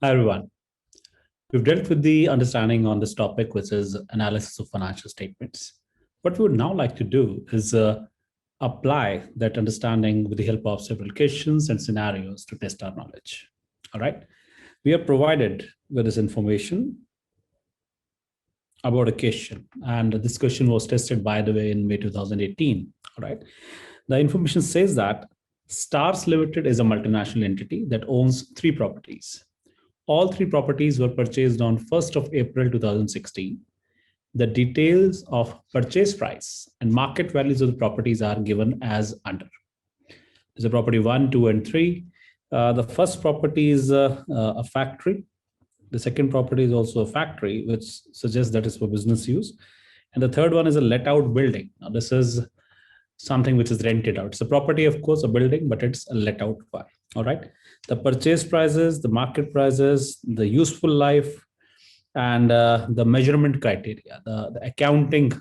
Hi, everyone. We've dealt with the understanding on this topic, which is analysis of financial statements. What we would now like to do is apply that understanding with the help of several questions and scenarios to test our knowledge. All right. We are provided with this information about a question, and this question was tested, by the way, in May 2018. All right. The information says that Stars Limited is a multinational entity that owns three properties. All three properties were purchased on 1st of April 2016. The details of purchase price and market values of the properties are given as under. There's a property 1, 2, and 3. The first property is a factory. The second property is also a factory, which suggests that it's for business use. And the third one is a let out building. Now, this is something which is rented out. It's a property, of course, a building, but it's a let out one. All right. The purchase prices, the market prices, the useful life, and the measurement criteria, the accounting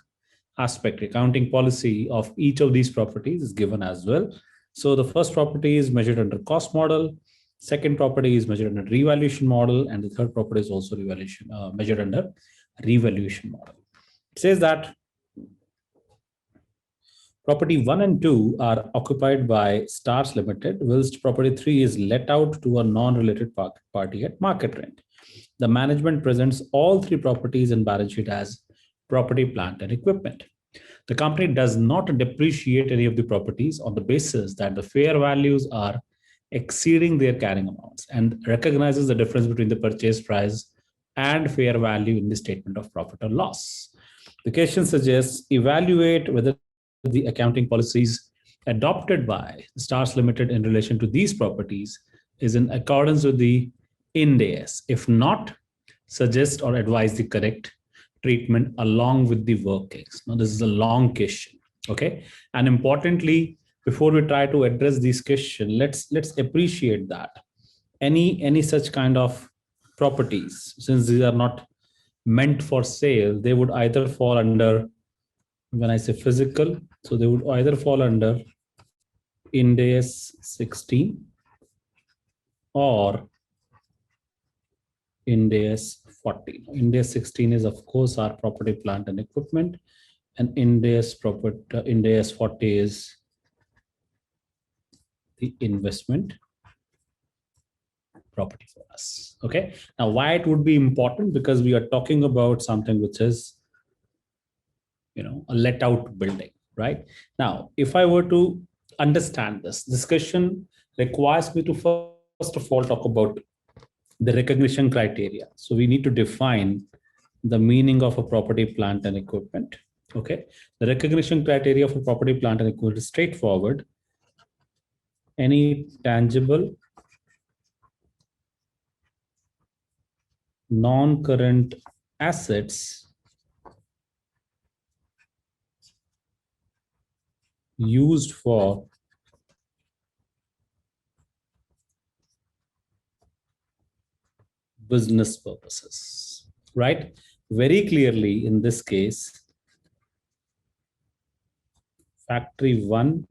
aspect, accounting policy of each of these properties is given as well. So the first property is measured under cost model, second property is measured under revaluation model, and the third property is also measured under revaluation model. It says that property 1 and 2 are occupied by Stars Limited, whilst property 3 is let out to a non-related party at market rent. The management presents all three properties in balance sheet as property, plant, and equipment. The company does not depreciate any of the properties on the basis that the fair values are exceeding their carrying amounts and recognizes the difference between the purchase price and fair value in the statement of profit or loss. The question suggests evaluate whether the accounting policies adopted by Stars Limited in relation to these properties is in accordance with the Ind AS. If not, suggest or advise the correct treatment along with the workings. Now, this is a long question, okay? And importantly, before we try to address this question, let's appreciate that any such kind of properties, since these are not meant for sale, they would either fall under, when I say physical, so they would either fall under Ind AS 16 or Ind AS 14. Ind AS 16 is, of course, our property, plant, and equipment, and Ind AS 40 is the investment property for us. Okay. Now, why it would be important? Because we are talking about something which is, a let out building, right? Now, if I were to understand this discussion requires me to first of all talk about the recognition criteria. So we need to define the meaning of a property, plant, and equipment. Okay. The recognition criteria for property, plant, and equipment is straightforward. Any tangible, non-current assets used for business purposes, right? Very clearly in this case, factory 1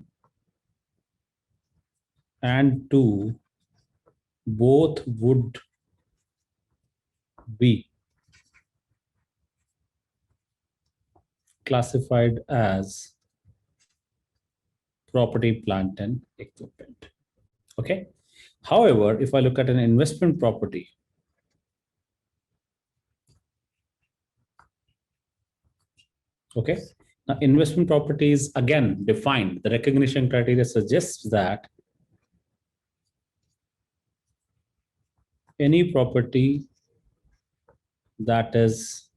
and 2 both would be classified as property, plant, and equipment. Okay. However, if I look at an investment property, okay, now investment property is again defined. The recognition criteria suggests that any property that is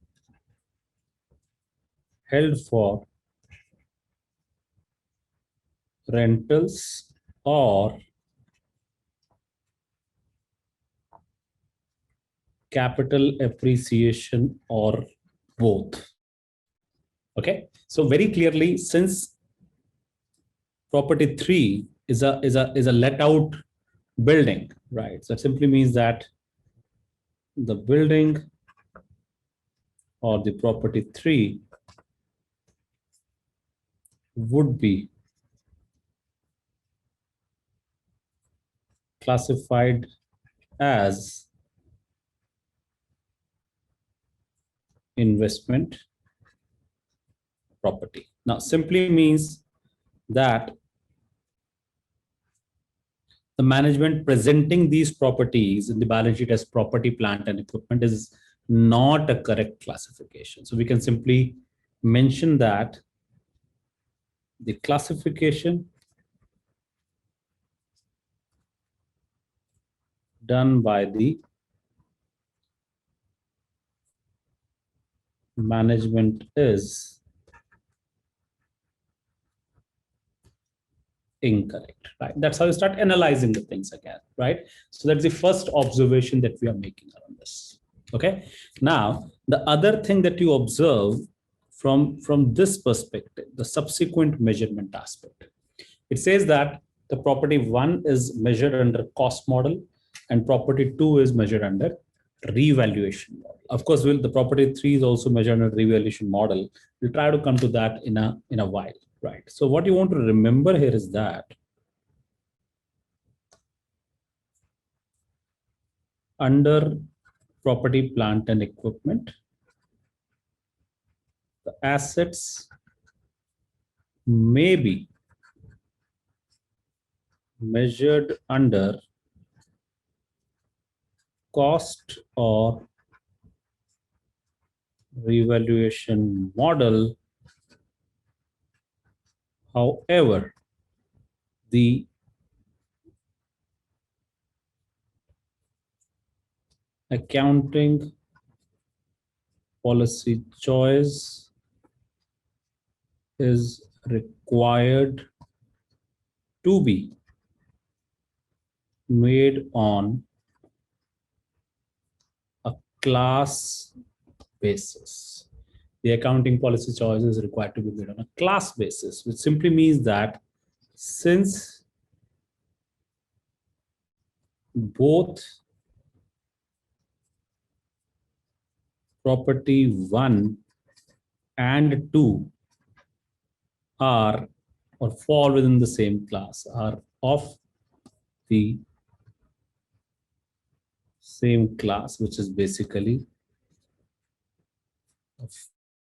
held for rentals or capital appreciation or both. Okay, so very clearly, since property 3 is a let out building, right? So it simply means that the building or the property 3 would be classified as investment property. Now, simply means that the management presenting these properties in the balance sheet as property, plant, and equipment is not a correct classification. So we can simply mention that the classification done by the management is incorrect, right? That's how you start analyzing the things again, right? So that's the first observation that we are making around this. Okay. Now, the other thing that you observe from this perspective, the subsequent measurement aspect, it says that the property 1 is measured under cost model and property 2 is measured under revaluation model. Of course, the property 3 is also measured under revaluation model. We'll try to come to that in a while, right? So what you want to remember here is that under property, plant, and equipment, the assets may be measured under cost or revaluation model. However, the accounting policy choice is required to be made on a class basis. The accounting policy choice is required to be made on a class basis, which simply means that since both property 1 and 2 are or fall within the same class, are of the same class, which is basically a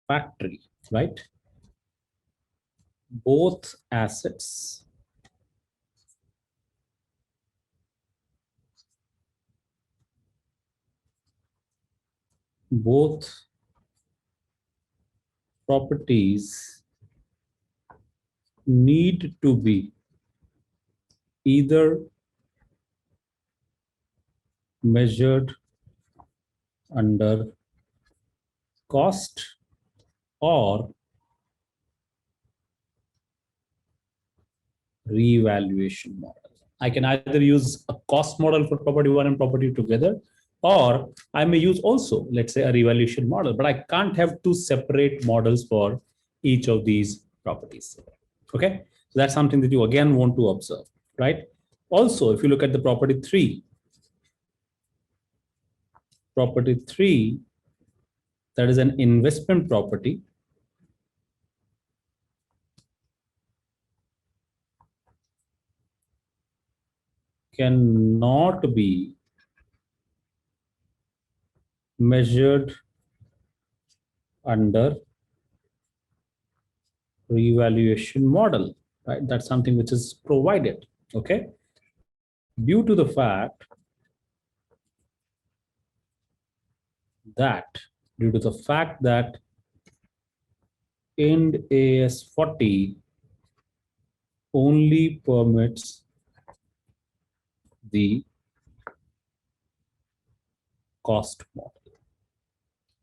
factory, right? Both assets both properties need to be either measured under cost or revaluation model. I can either use a cost model for property 1 and property together, or I may use also, let's say, a revaluation model, but I can't have two separate models for each of these properties. Okay, so that's something that you again want to observe, right? Also, if you look at the property 3, that is an investment property, cannot be measured under revaluation model, right? That's something which is provided, okay? Due to the fact that Ind AS 40 only permits the cost model.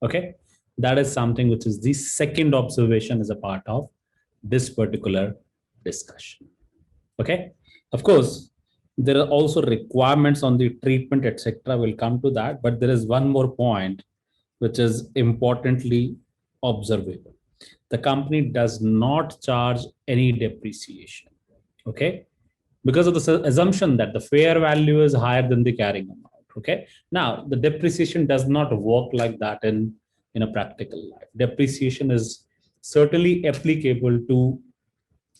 Okay, that is something which is the second observation as a part of this particular discussion. Okay, of course, there are also requirements on the treatment, etc. We'll come to that, but there is one more point which is importantly observable. The company does not charge any depreciation. Okay, because of the assumption that the fair value is higher than the carrying amount. Okay, now the depreciation does not work like that in a practical life. Depreciation is certainly applicable to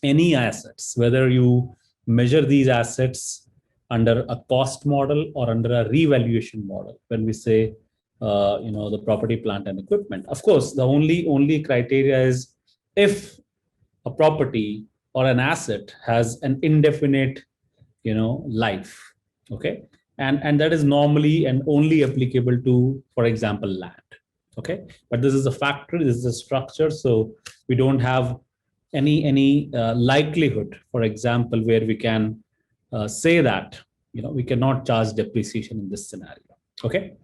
any assets, whether you measure these assets under a cost model or under a revaluation model. When we say the property, plant, and equipment. Of course, the only criteria is if a property or an asset has an indefinite, life. Okay, and that is normally and only applicable to, for example, land. Okay, but this is a factory, this is a structure, so we don't have any likelihood, for example, where we can say that we cannot charge depreciation in this scenario. Okay.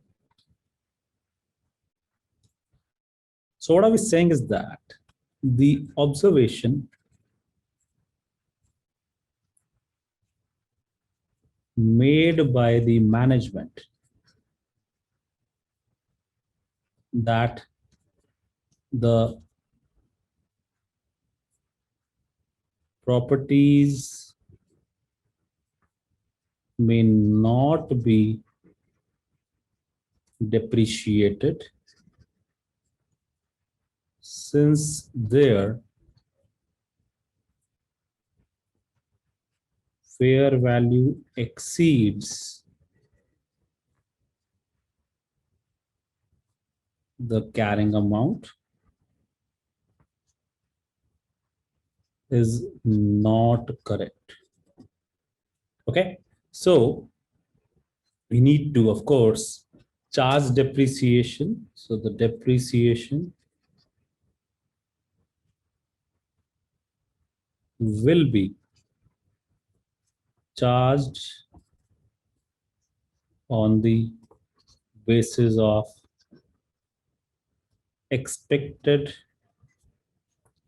So what I was saying is that the observation made by the management that the properties may not be depreciated since their fair value exceeds the carrying amount is not correct. Okay, so we need to, of course, charge depreciation. So the depreciation will be charged on the basis of expected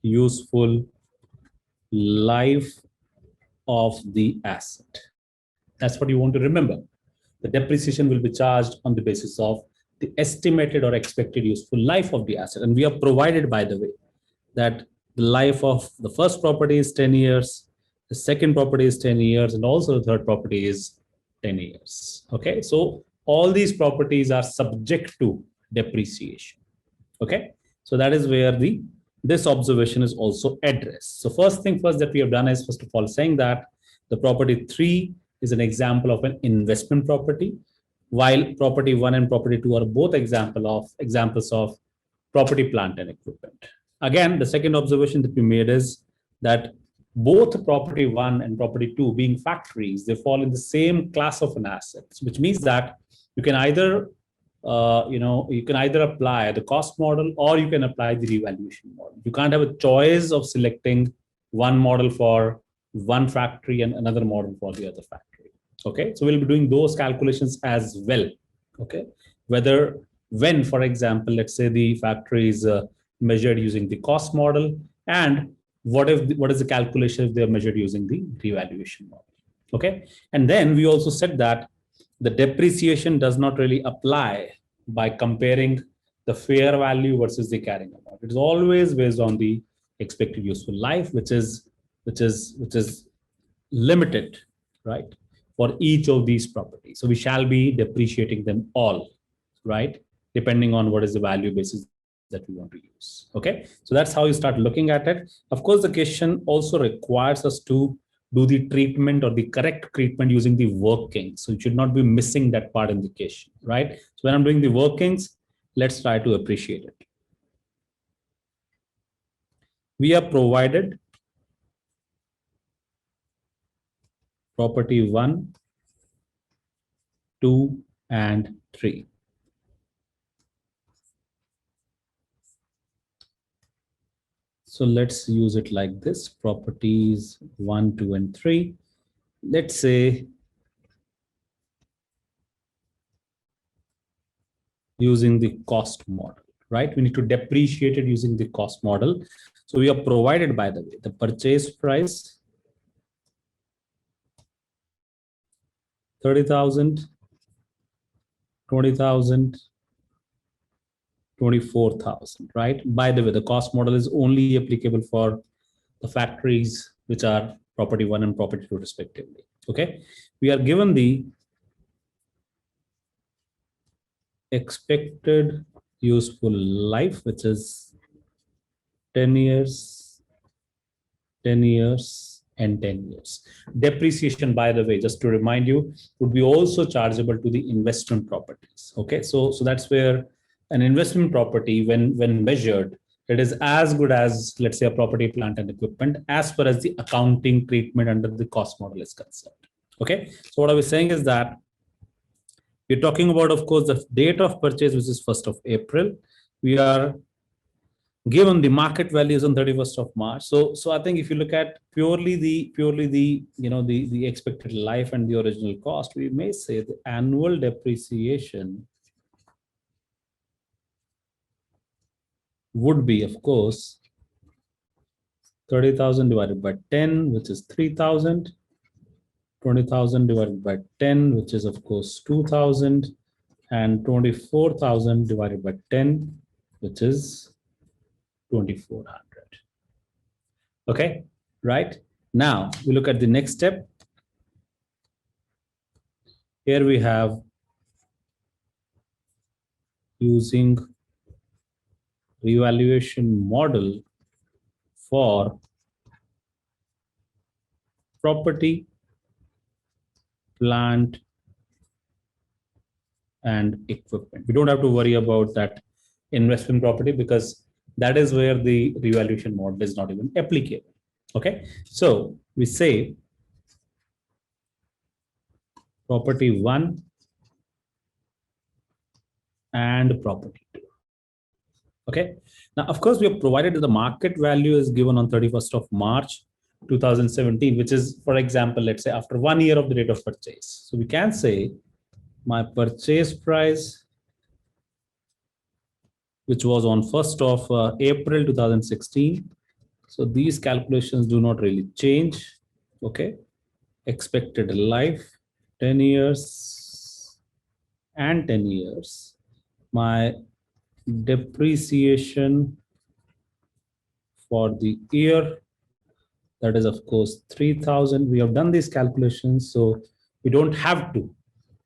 useful life of the asset. That's what you want to remember. The depreciation will be charged on the basis of the estimated or expected useful life of the asset. And we are provided, by the way, that the life of the first property is 10 years, the second property is 10 years, and also the third property is 10 years. Okay, so all these properties are subject to depreciation. Okay, so that is where this observation is also addressed. So first thing first that we have done is, first of all, saying that the property 3 is an example of an investment property, while property 1 and property 2 are both examples of property, plant, and equipment. Again, the second observation that we made is that both property 1 and property 2 being factories, they fall in the same class of an asset, which means that you can either apply the cost model or you can apply the revaluation model. You can't have a choice of selecting one model for one factory and another model for the other factory. Okay, so we'll be doing those calculations as well. Okay, when, for example, let's say the factory is measured using the cost model, and what is the calculation if they're measured using the revaluation model. Okay, and then we also said that the depreciation does not really apply by comparing the fair value versus the carrying amount. It is always based on the expected useful life, which is limited, right, for each of these properties. So we shall be depreciating them all, right, depending on what is the value basis that we want to use. Okay, so that's how you start looking at it. Of course, the question also requires us to do the treatment or the correct treatment using the workings. So you should not be missing that part in the question, right? So when I'm doing the workings, let's try to appreciate it. We are provided property 1, 2, and 3. So let's use it like this: properties 1, 2, and 3. Let's say using the cost model, right? We need to depreciate it using the cost model. So we are provided, by the way, the purchase price 30,000, 20,000, 24,000, right? By the way, the cost model is only applicable for the factories which are property 1 and property 2 respectively. Okay, we are given the expected useful life, which is 10 years, 10 years, and 10 years. Depreciation, by the way, just to remind you, would be also chargeable to the investment properties. Okay, so that's where an investment property, when measured, it is as good as, let's say, a property, plant, and equipment as far as the accounting treatment under the cost model is concerned. Okay, so what I was saying is that we're talking about, of course, the date of purchase, which is 1st of April. We are given the market values on 31st of March. So I think if you look at purely the the expected life and the original cost, we may say the annual depreciation would be, of course, 30,000 divided by 10, which is 3,000. 20,000 divided by 10, which is, of course, 2,000, and 24,000 divided by 10, which is 2,400. Okay, right? Now we look at the next step. Here we have using revaluation model for property, plant, and equipment. We don't have to worry about that investment property because that is where the revaluation model is not even applicable. Okay, so we say property 1 and property 2. Okay, now of course we have provided that the market value is given on 31st of March 2017, which is, for example, let's say after 1 year of the date of purchase. So we can say my purchase price, which was on 1st of April 2016. So these calculations do not really change. Okay, expected life 10 years and 10 years. My depreciation for the year, that is, of course, 3,000. We have done these calculations, so we don't have to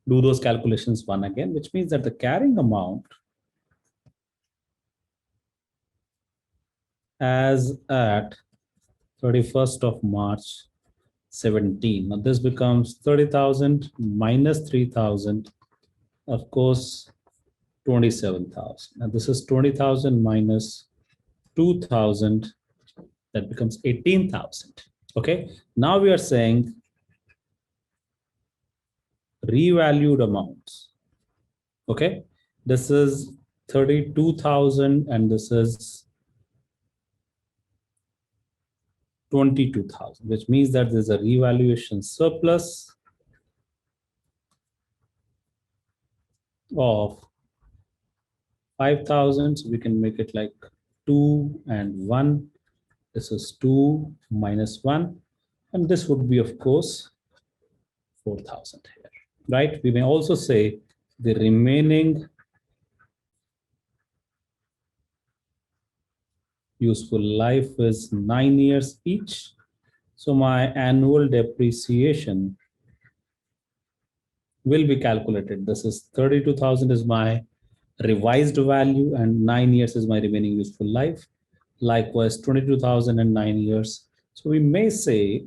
do those calculations one again, which means that the carrying amount as at 31st of March 17. Now this becomes 30,000 minus 3,000, of course, 27,000. And this is 20,000 minus 2,000, that becomes 18,000. Okay, now we are saying revalued amounts. Okay, this is 32,000 and this is 22,000, which means that there's a revaluation surplus of 5,000. So we can make it like 2 and 1. This is 2 minus 1, and this would be, of course, 4,000 here, right? We may also say the remaining useful life is 9 years each. So my annual depreciation will be calculated. This is 32,000 is my revised value and 9 years is my remaining useful life. Likewise, 22,000 and 9 years. So we may say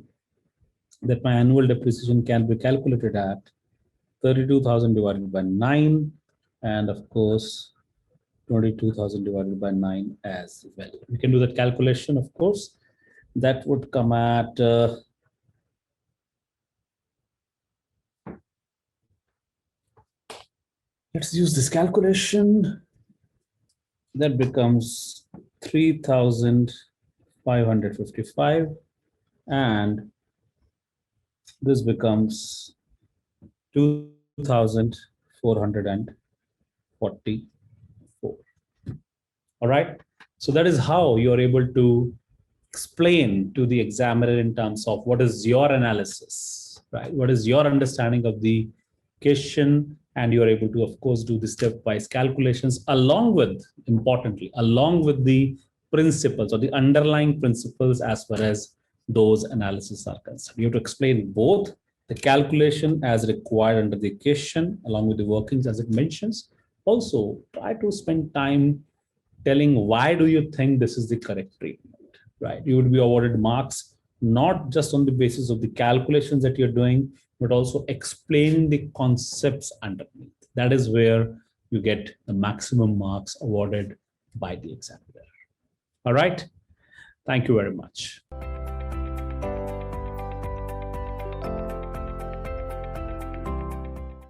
that my annual depreciation can be calculated at 32,000 divided by 9, and of course 22,000 divided by 9 as well. We can do that calculation, of course. That would come at let's use this calculation. That becomes 3,555, and this becomes 2,444. All right, so that is how you're able to explain to the examiner in terms of what is your analysis, right? What is your understanding of the question, and you're able to, of course, do the stepwise calculations along with, importantly, along with the principles or the underlying principles as far as those analyses are concerned. You have to explain both the calculation as required under the question along with the workings as it mentions. Also, try to spend time telling why do you think this is the correct treatment, right? You would be awarded marks not just on the basis of the calculations that you're doing, but also explaining the concepts underneath. That is where you get the maximum marks awarded by the examiner. All right. Thank you very much.